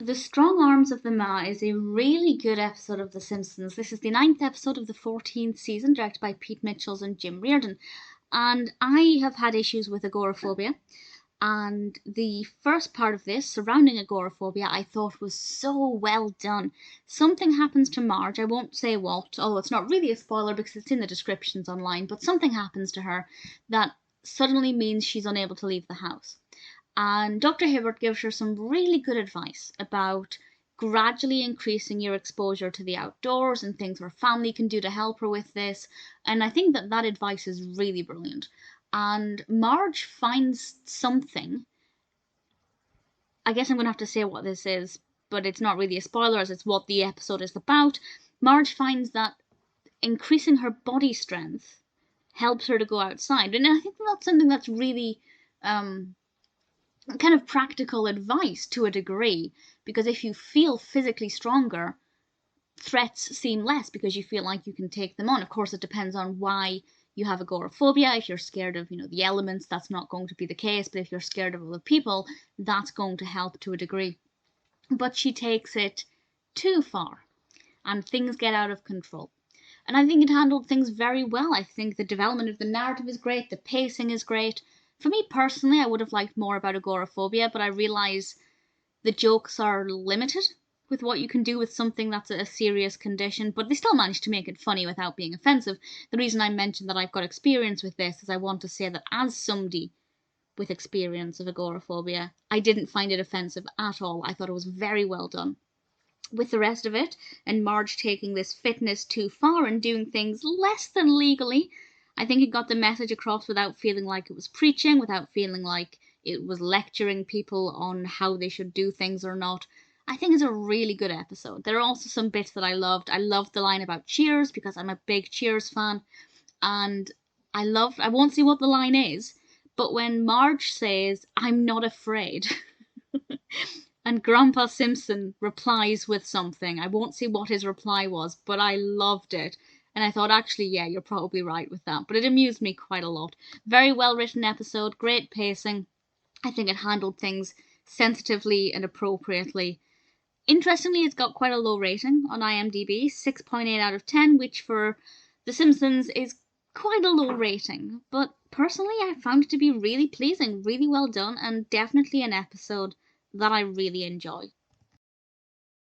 The Strong Arms of the Ma is a really good episode of The Simpsons. This is the 9th episode of the 14th season, directed by Pete Michels and Jim Reardon. And I have had issues with agoraphobia. And the first part of this, surrounding agoraphobia, I thought was so well done. Something happens to Marge, I won't say what, although it's not really a spoiler because it's in the descriptions online, but something happens to her that suddenly means she's unable to leave the house. And Dr. Hibbert gives her some really good advice about gradually increasing your exposure to the outdoors and things her family can do to help her with this. And I think that advice is really brilliant. And Marge finds something. I guess I'm going to have to say what this is, but it's not really a spoiler as it's what the episode is about. Marge finds that increasing her body strength helps her to go outside. And I think that's something that's really kind of practical advice to a degree, because if you feel physically stronger, threats seem less because you feel like you can take them on. Of course, it depends on why you have agoraphobia. If you're scared of, the elements, that's not going to be the case. But if you're scared of other people, that's going to help to a degree. But she takes it too far, and things get out of control. And I think it handled things very well. I think the development of the narrative is great. The pacing is great. For me personally, I would have liked more about agoraphobia, but I realise the jokes are limited with what you can do with something that's a serious condition, but they still manage to make it funny without being offensive. The reason I mentioned that I've got experience with this is I want to say that as somebody with experience of agoraphobia, I didn't find it offensive at all. I thought it was very well done. With the rest of it, and Marge taking this fitness too far and doing things less than legally, I think it got the message across without feeling like it was preaching, without feeling like it was lecturing people on how they should do things or not. I think it's a really good episode. There are also some bits that I loved. I loved the line about Cheers because I'm a big Cheers fan. And I won't say what the line is, but when Marge says, "I'm not afraid," and Grandpa Simpson replies with something. I won't say what his reply was, but I loved it. And I thought, actually, yeah, you're probably right with that. But it amused me quite a lot. Very well written episode, great pacing. I think it handled things sensitively and appropriately. Interestingly, it's got quite a low rating on IMDb, 6.8 out of 10, which for The Simpsons is quite a low rating. But personally, I found it to be really pleasing, really well done, and definitely an episode that I really enjoy.